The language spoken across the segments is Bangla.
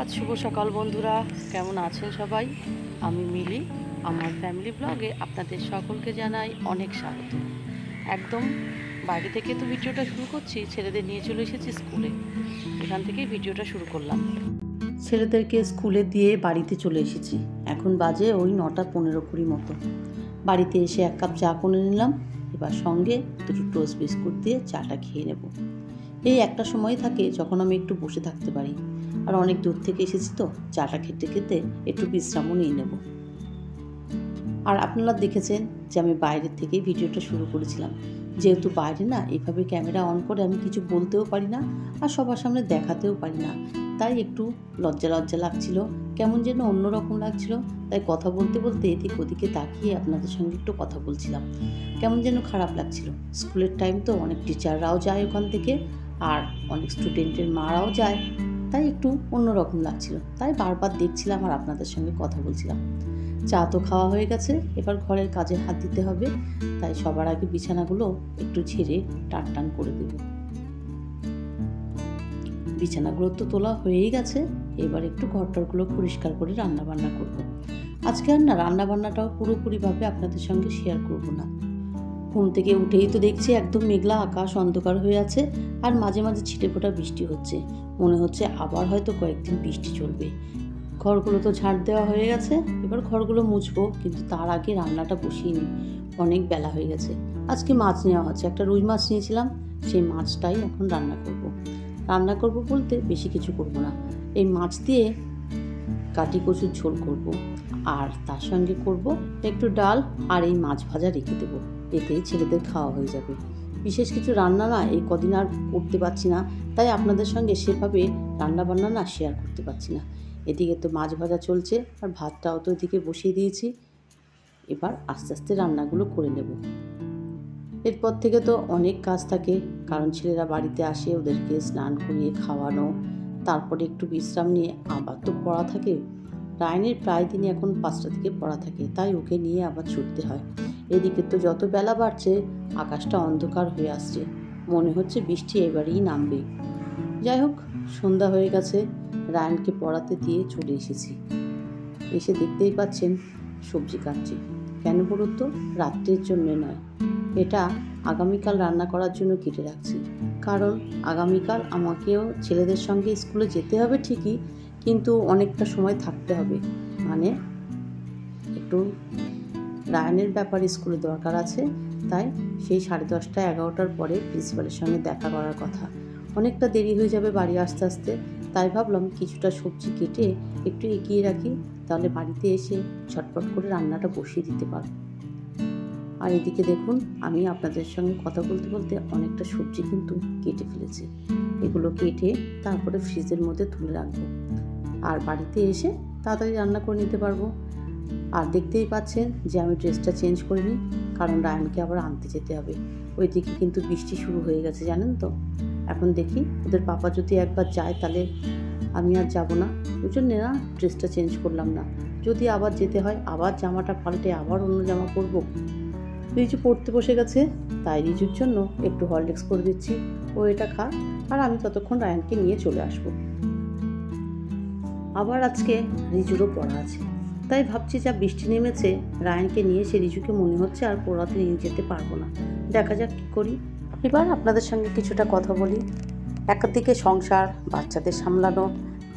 সুপ্রভাত, শুভ সকাল বন্ধুরা। কেমন আছেন সবাই? আমি মিলি। আমার ফ্যামিলি ব্লগে আপনাদের সকলকে জানাই অনেক স্বাগত। একদম বাইরে থেকে তো ভিডিওটা শুরু করছি, ছেলেদের নিয়ে চলে এসেছি স্কুলে। এখান থেকেই ভিডিওটা শুরু করলাম। ছেলেদেরকে স্কুলে দিয়ে বাড়িতে চলে এসেছি। এখন বাজে ওই 9:15-20 মতো। বাড়িতে এসে 1 কাপ চা করে নিলাম। এবার সঙ্গে 2 টোস্ট বিস্কুট দিয়ে চাটা খেয়ে নেব। এই একটা সময় থাকে যখন আমি একটু বসে থাকতে পারি। আর অনেক দূর থেকে এসেছি তো চাটা খেতে খেতে একটু বিশ্রামও নিয়ে নেব। আর আপনারা দেখেছেন যে আমি বাইরের থেকেই ভিডিওটা শুরু করেছিলাম, যেহেতু বাইরে না এইভাবে ক্যামেরা অন করে আমি কিছু বলতেও পারি না আর সবার সামনে দেখাতেও পারি না, তাই একটু লজ্জা লাগছিল, কেমন যেন অন্যরকম লাগছিল। তাই কথা বলতে বলতে এদিক ওদিকে তাকিয়ে আপনাদের সঙ্গে একটু কথা বলছিলাম। কেমন যেন খারাপ লাগছিল। স্কুলের টাইম তো অনেক টিচাররাও যায় ওখান থেকে, আর অনেক স্টুডেন্টের মারাও যায়, তাই একটু অন্যরকম লাগছিল। তাই বারবার দেখছিলাম আর আপনাদের সঙ্গে কথা বলছিলাম। চা তো খাওয়া হয়ে গেছে, এবার ঘরের কাজে হাত দিতে হবে। তাই সবার আগে বিছানাগুলো একটু ঝেড়ে টান করে দেব। বিছানাগুলো তো তোলা হয়েই গেছে, এবার একটু ঘরটরগুলো পরিষ্কার করে রান্নাবান্না করব। আজকে আর না রান্নাবান্নাটাও পুরোপুরিভাবে আপনাদের সঙ্গে শেয়ার করব না। ঘুম থেকে উঠেই তো দেখছি একদম মেঘলা আকাশ, অন্ধকার হয়ে আছে, আর মাঝে মাঝে ছিটেফোঁটা বৃষ্টি হচ্ছে। মনে হচ্ছে আবার হয়তো কয়েকদিন বৃষ্টি চলবে। ঘরগুলো তো ঝাড় দেওয়া হয়ে গেছে, এবার ঘরগুলো মুছবো, কিন্তু তার আগে রান্নাটা বসিয়ে নিই। অনেক বেলা হয়ে গেছে। আজকে মাছ নেওয়া হচ্ছে, একটা রুই মাছ নিয়েছিলাম, সেই মাছটাই এখন রান্না করব বলতে বেশি কিছু করব না। এই মাছ দিয়ে কাটি কচুর ঝোল করব, আর তার সঙ্গে করব একটু ডাল আর এই মাছ ভাজা রেখে দেবো। এতেই ছেলেদের খাওয়া হয়ে যাবে। বিশেষ কিছু রান্না না এই কদিন আর করতে পারছি না, তাই আপনাদের সঙ্গে সেভাবে রান্নাবান্না না শেয়ার করতে পারছি না। এদিকে তো মাছ ভাজা চলছে, আর ভাতটাও তো এদিকে বসিয়ে দিয়েছি। এবার আস্তে আস্তে রান্নাগুলো করে নেব। এরপর থেকে তো অনেক কাজ থাকে, কারণ ছেলেরা বাড়িতে আসে, ওদেরকে স্নান করিয়ে খাওয়ানো, তারপরে একটু বিশ্রাম নিয়ে আবার তো পড়া থাকে। রায়নের প্রায় দিনই এখন 5টা থেকে পড়া থাকে, তাই ওকে নিয়ে আবার ছুটতে হয়। এদিকে তো যত বেলা বাড়ছে আকাশটা অন্ধকার হয়ে আসছে, মনে হচ্ছে বৃষ্টি এবারেই নামবে। যাই হোক, সন্ধ্যা হয়ে গেছে, রায়নকে পড়াতে দিয়ে চলে এসেছি। এসে দেখতেই পাচ্ছেন সবজি কাটছি। কেন বলুন তো? রাত্রের জন্য নয়, এটা আগামীকাল রান্না করার জন্য কেটে রাখছি। কারণ আগামীকাল আমাকেও ছেলেদের সঙ্গে স্কুলে যেতে হবে ঠিকই, কিন্তু অনেকটা সময় থাকতে হবে। মানে একটু রায়নের ব্যাপারে স্কুলে দরকার আছে, তাই সেই 10:30 11টার পরে প্রিন্সিপালের সঙ্গে দেখা করার কথা। অনেকটা দেরি হয়ে যাবে বাড়ি আসতে আসতে, তাই ভাবলাম কিছুটা সবজি কেটে একটু এগিয়ে রাখি, তাহলে বাড়িতে এসে ঝটপট করে রান্নাটা বসিয়ে দিতে পারব। আর এদিকে দেখুন, আমি আপনাদের সঙ্গে কথা বলতে বলতে অনেকটা সবজি কিন্তু কেটে ফেলেছি। এগুলো কেটে তারপরে ফ্রিজের মধ্যে তুলে রাখবো, আর বাড়িতে এসে তাড়াতাড়ি রান্না করে নিতে পারবো। আর দেখতেই পাচ্ছেন যে আমি ড্রেসটা চেঞ্জ করিনি, কারণ রায়নকে আবার আনতে যেতে হবে। ওইদিকে কিন্তু বৃষ্টি শুরু হয়ে গেছে, জানেন তো। এখন দেখি ওদের পাপা যদি একবার যায় তাহলে আমি আর যাব না, ওই জন্যে না ড্রেসটা চেঞ্জ করলাম না। যদি আবার যেতে হয় আবার জামাটা পাল্টে আবার অন্য জামা পরবো। রিজু পড়তে বসে গেছে, তাই রিজুর জন্য একটু হরলিক্স করে দিচ্ছি, ও এটা খা, আর আমি ততক্ষণ রায়নকে নিয়ে চলে আসবো। আবার আজকে রিজুরও পড়া আছে, তাই ভাবছি যা বৃষ্টি নেমেছে, রায়নকে নিয়ে সে রিজুকে মনে হচ্ছে আর পড়াতে নিয়ে যেতে পারবো না। দেখা যাক কী করি। এবার আপনাদের সঙ্গে কিছুটা কথা বলি। একদিকে সংসার, বাচ্চাদের সামলানো,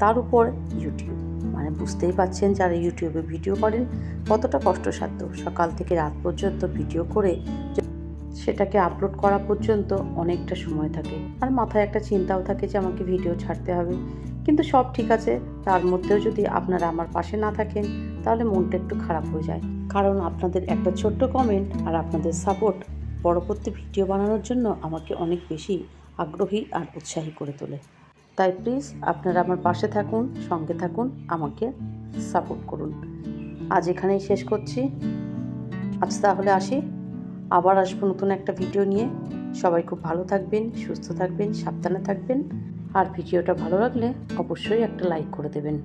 তার উপর ইউটিউব, মানে বুঝতেই পাচ্ছেন যারা ইউটিউবে ভিডিও করেন কতটা কষ্টসাধ্য। সকাল থেকে রাত পর্যন্ত ভিডিও করে সেটাকে আপলোড করা পর্যন্ত অনেকটা সময় থাকে, আর মাথায় একটা চিন্তাও থাকে যে আমাকে ভিডিও ছাড়তে হবে। কিন্তু সব ঠিক আছে, তার মধ্যেও যদি আপনারা আমার পাশে না থাকেন তাহলে মনটা একটু খারাপ হয়ে যায়। কারণ আপনাদের একটা ছোট্ট কমেন্ট আর আপনাদের সাপোর্ট পরবর্তী ভিডিও বানানোর জন্য আমাকে অনেক বেশি আগ্রহী আর উৎসাহী করে তোলে। তাই প্লিজ আপনারা আমার পাশে থাকুন, সঙ্গে থাকুন, আমাকে সাপোর্ট করুন। আজ এখানেই শেষ করছি। আজ তাহলে আসি, আবার আসবো নতুন একটা ভিডিও নিয়ে। সবাই খুব ভালো থাকবেন, সুস্থ থাকবেন, সাবধানে থাকবেন। আর ভিডিওটা ভালো লাগলে অবশ্যই একটা লাইক করে দেবেন।